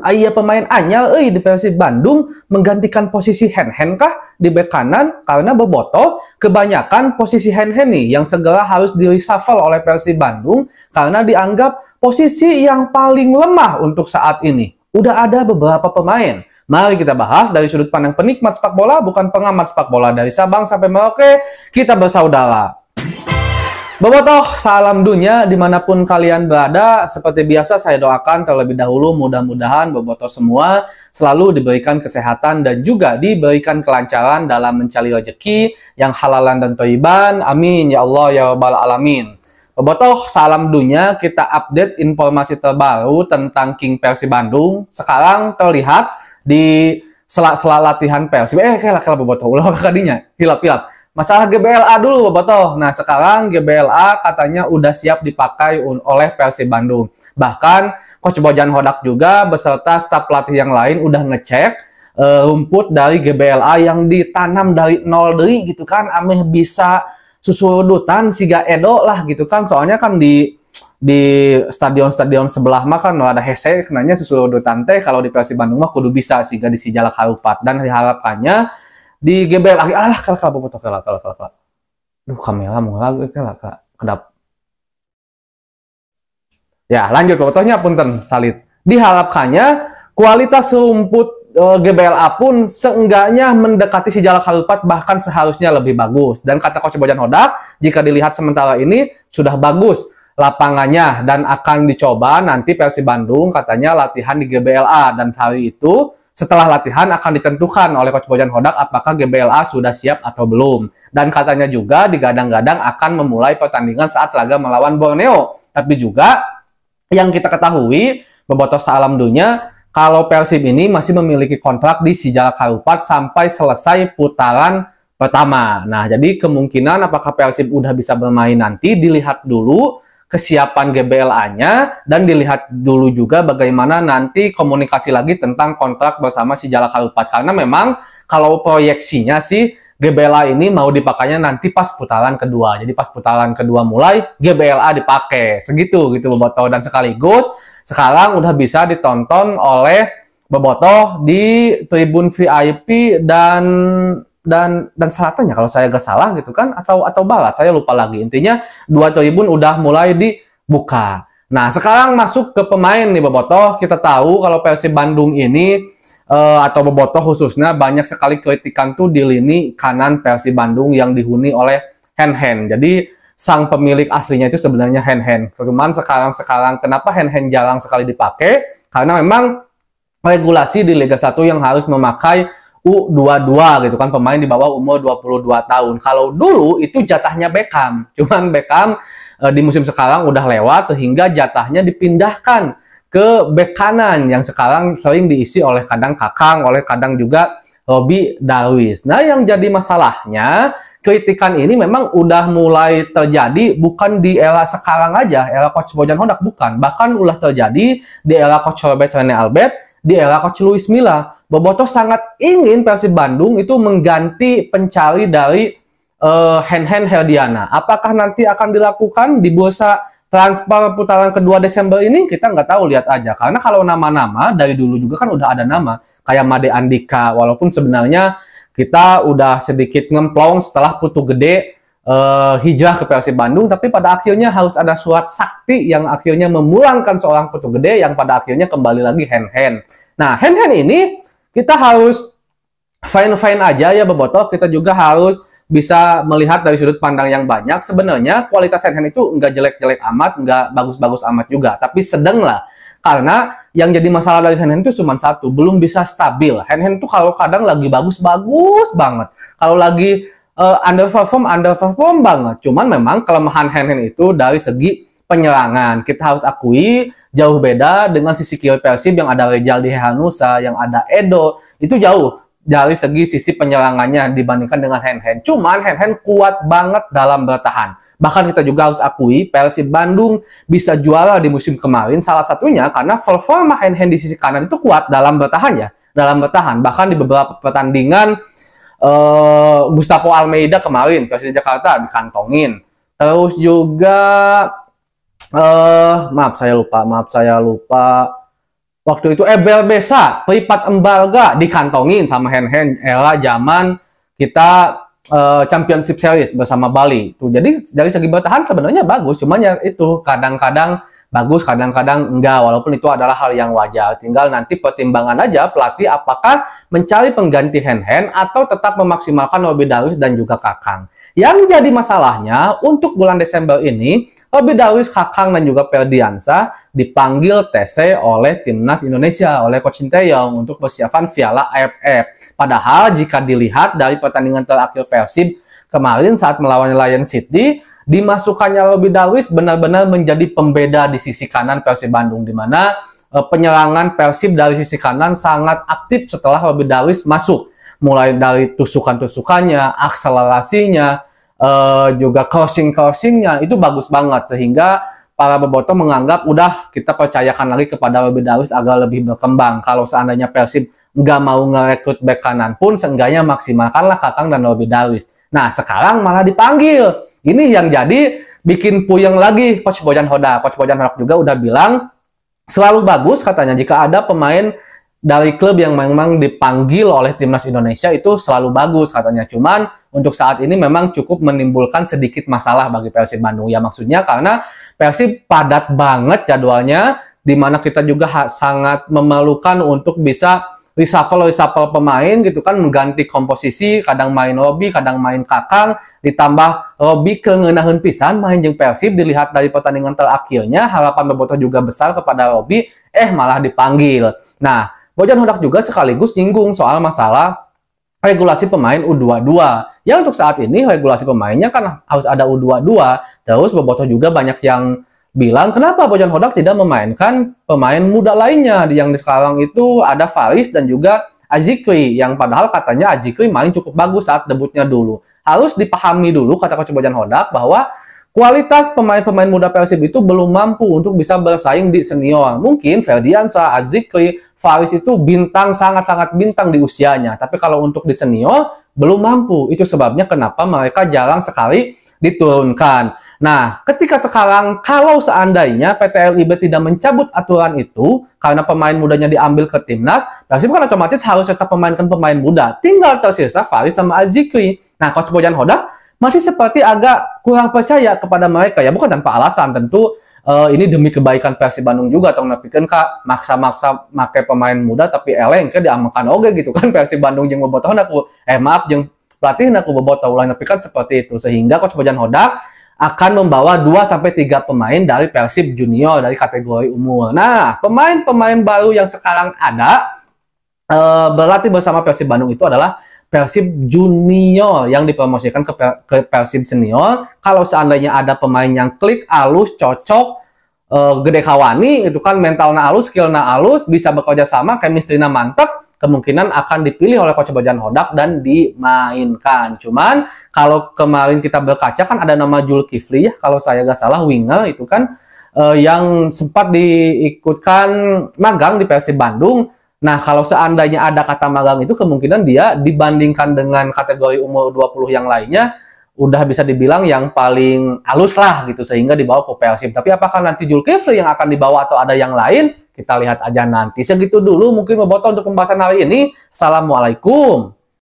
Aya pemain anyar di Persib Bandung menggantikan posisi Hen-Hen kah di bek kanan karena Bobotoh kebanyakan posisi Hen-Hen nih yang segera harus di-reshuffle oleh Persib Bandung karena dianggap posisi yang paling lemah untuk saat ini. Udah ada beberapa pemain. Mari kita bahas dari sudut pandang penikmat sepak bola, bukan pengamat sepak bola. Dari Sabang sampai Merauke, kita bersaudara. Bobotoh, salam dunia dimanapun kalian berada. Seperti biasa saya doakan terlebih dahulu mudah-mudahan Bobotoh semua selalu diberikan kesehatan dan juga diberikan kelancaran dalam mencari rezeki yang halalan dan thayyiban. Amin ya Allah ya rabbal alamin. Bobotoh, salam dunia, kita update informasi terbaru tentang King Persib Bandung. Sekarang terlihat di sela-sela latihan Persib. Kayak Bobotoh, ulah kadinya, hilap-hilap. Masalah GBLA dulu Bobotoh. Nah sekarang GBLA katanya udah siap dipakai oleh Persib Bandung. Bahkan Coach Bojan Hodak juga beserta staf pelatih yang lain udah ngecek rumput dari GBLA yang ditanam dari nol deui gitu kan. Ameh bisa susudutan siga Edo lah gitu kan. Soalnya kan di stadion-stadion sebelah mah kan ada hese kenanya susudutan teh. Kalau di Persib Bandung mah kudu bisa siga di Sijalak Harupat. Dan diharapkannya di GBLA alah kalau Bobotoh kalau. Duh kamera mau lagu kedap. Ya, lanjut Bobotohnya punten salit. Diharapkannya kualitas rumput GBLA pun seenggaknya mendekati Sijalak Harupat, bahkan seharusnya lebih bagus. Dan kata Coach Bojan Hodak, jika dilihat sementara ini sudah bagus lapangannya dan akan dicoba nanti Persib Bandung katanya latihan di GBLA, dan hari itu setelah latihan akan ditentukan oleh Coach Bojan Hodak apakah GBLA sudah siap atau belum. Dan katanya juga digadang-gadang akan memulai pertandingan saat laga melawan Borneo. Tapi juga yang kita ketahui, Bobotoh salam dunia, kalau Persib ini masih memiliki kontrak di Sijalak Harupat sampai selesai putaran pertama. Nah, jadi kemungkinan apakah Persib udah bisa bermain nanti dilihat dulu kesiapan GBLA-nya dan dilihat dulu juga bagaimana nanti komunikasi lagi tentang kontrak bersama Sijalak Harupat. Karena memang kalau proyeksinya sih GBLA ini mau dipakainya nanti pas putaran kedua. Jadi pas putaran kedua mulai GBLA dipakai. Segitu gitu Bobotoh, dan sekaligus sekarang udah bisa ditonton oleh Bobotoh di tribun VIP dan selatannya kalau saya gak salah gitu kan, atau barat saya lupa lagi. Intinya dua tribun udah mulai dibuka. Nah sekarang masuk ke pemain nih Bobotoh. Kita tahu kalau Persib Bandung ini atau Bobotoh khususnya banyak sekali kritikan tuh di lini kanan Persib Bandung yang dihuni oleh Hen-Hen. Jadi sang pemilik aslinya itu sebenarnya Hen-Hen. Cuman sekarang kenapa Hen-Hen jarang sekali dipakai? Karena memang regulasi di Liga 1 yang harus memakai U22 gitu kan, pemain di bawah umur 22 tahun. Kalau dulu itu jatahnya Beckham. Cuman Beckham di musim sekarang udah lewat sehingga jatahnya dipindahkan ke bek kanan yang sekarang sering diisi oleh kadang Kakang, oleh kadang juga Robby Darwish. Nah, yang jadi masalahnya kritikan ini memang udah mulai terjadi bukan di era sekarang aja, era Coach Bojan Hodak bukan. Bahkan udah terjadi di era Coach Robert Rene Albert, di era Coach Luis Milla. Bobotoh sangat ingin Persib Bandung itu mengganti pencari dari Hen-Hen Herdiana. Apakah nanti akan dilakukan di bursa transfer putaran kedua Desember ini? Kita nggak tahu, lihat aja. Karena kalau nama-nama dari dulu juga kan udah ada nama. Kayak Made Andika, walaupun sebenarnya kita udah sedikit ngemplong setelah Putu Gede hijrah ke Persib Bandung, tapi pada akhirnya harus ada surat sakti yang akhirnya memulangkan seorang Putu Gede yang pada akhirnya kembali lagi Hen-Hen. Nah, Hen-Hen ini kita harus fine-fine aja ya Bobotoh. Kita juga harus bisa melihat dari sudut pandang yang banyak. Sebenarnya kualitas Hen-Hen itu nggak jelek-jelek amat, nggak bagus-bagus amat juga, tapi sedang lah. Karena yang jadi masalah dari Hen-Hen itu cuma satu, belum bisa stabil. Hen-Hen itu kalau kadang lagi bagus-bagus banget, kalau lagi underperform banget. Cuman memang kelemahan Hen-Hen itu dari segi penyerangan. Kita harus akui jauh beda dengan sisi kiri Persib yang ada Rejaldi Hehanussa, yang ada Edo. Itu jauh dari segi sisi penyerangannya dibandingkan dengan Hen-Hen. Cuman Hen-Hen kuat banget dalam bertahan. Bahkan kita juga harus akui Persib Bandung bisa juara di musim kemarin. Salah satunya karena performa Hen-Hen di sisi kanan itu kuat dalam bertahan ya. Dalam bertahan. Bahkan di beberapa pertandingan Gustavo Almeida kemarin Persija Jakarta dikantongin. Terus juga maaf saya lupa Waktu itu Ebel Besa, Pripat Embarga dikantongin sama hand-hand era zaman kita Championship Series bersama Bali. Tuh, jadi dari segi bertahan sebenarnya bagus, cuman ya itu kadang-kadang bagus, kadang-kadang enggak, walaupun itu adalah hal yang wajar. Tinggal nanti pertimbangan aja pelatih apakah mencari pengganti hand-hand atau tetap memaksimalkan Robby Darwish dan juga Kakang. Yang jadi masalahnya untuk bulan Desember ini, Robby Darwish, Kakang, dan juga Ferdiansa dipanggil TC oleh Timnas Indonesia, oleh Coach Sinteyong untuk persiapan Piala AFF. Padahal jika dilihat dari pertandingan terakhir Persib kemarin saat melawan Lion City, dimasukkannya Robby Darwish benar-benar menjadi pembeda di sisi kanan Persib Bandung, di mana penyerangan Persib dari sisi kanan sangat aktif setelah Robby Darwish masuk. Mulai dari tusukan-tusukannya, akselerasinya, juga crossing-crossingnya itu bagus banget, sehingga para bobotoh menganggap udah kita percayakan lagi kepada Robby Darwish agar lebih berkembang. Kalau seandainya Persib nggak mau ngerekrut bek kanan pun, seenggaknya maksimalkanlah Kakang dan Robby Darwish. Nah, sekarang malah dipanggil. Ini yang jadi bikin puyeng lagi Coach Bojan Hodak. Coach Bojan Hodak juga udah bilang selalu bagus katanya jika ada pemain dari klub yang memang dipanggil oleh Timnas Indonesia, itu selalu bagus katanya. Cuman untuk saat ini memang cukup menimbulkan sedikit masalah bagi Persib Bandung. Ya maksudnya karena Persib padat banget jadwalnya, di mana kita juga sangat memerlukan untuk bisa reshuffle pemain gitu kan, mengganti komposisi, kadang main Robby, kadang main Kakang, ditambah Robby keuneunaheun pisan main jeung Persib. Dilihat dari pertandingan terakhirnya, harapan bobotoh juga besar kepada Robby, malah dipanggil. Nah, Bojan Hodak juga sekaligus nyinggung soal masalah regulasi pemain U22. Ya untuk saat ini regulasi pemainnya kan harus ada U22. Terus bobotoh juga banyak yang bilang kenapa Bojan Hodak tidak memainkan pemain muda lainnya. Yang sekarang itu ada Faris dan juga Azikri, yang padahal katanya Azikri main cukup bagus saat debutnya dulu. Harus dipahami dulu, kata Coach Bojan Hodak, bahwa kualitas pemain-pemain muda Persib itu belum mampu untuk bisa bersaing di senior. Mungkin Ferdiansa, Azikri, Faris itu bintang, sangat-sangat bintang di usianya. Tapi kalau untuk di senior, belum mampu. Itu sebabnya kenapa mereka jarang sekali diturunkan. Nah, ketika sekarang, kalau seandainya PT LIB tidak mencabut aturan itu, karena pemain mudanya diambil ke Timnas, Persib kan otomatis harus tetap memainkan pemain muda. Tinggal tersisa Faris sama Azikri. Nah, Coach Bojan Hodak masih seperti agak kurang percaya kepada mereka, ya bukan tanpa alasan. Tentu ini demi kebaikan Persib Bandung juga, atau nepikeun ka maksa-maksa make pemain muda tapi eleng ke diamekan oge gitu kan Persib Bandung jeung bobotoh naku maaf jeung pelatih naku bobotoh, ulah nepikeun seperti itu, sehingga Coach Bojan Hodak akan membawa 2-3 pemain dari Persib Junior dari kategori umur. Nah, pemain-pemain baru yang sekarang ada berlatih bersama Persib Bandung itu adalah Persib Junior yang dipromosikan ke Persib Senior. Kalau seandainya ada pemain yang klik, alus, cocok, gede kawani, itu kan mentalnya alus, skillnya alus, bisa bekerja sama, chemistry-nya mantap, kemungkinan akan dipilih oleh Coach Bojan Hodak dan dimainkan. Cuman kalau kemarin kita berkaca kan ada nama Zulkifli ya, kalau saya nggak salah, winger itu kan yang sempat diikutkan magang di Persib Bandung. Nah, kalau seandainya ada kata magang itu, kemungkinan dia dibandingkan dengan kategori umur 20 yang lainnya, udah bisa dibilang yang paling halus lah gitu, sehingga dibawa ke Persib. Tapi apakah nanti Zulkifli yang akan dibawa atau ada yang lain? Kita lihat aja nanti. Segitu dulu mungkin bobotoh untuk pembahasan hari ini. Assalamualaikum.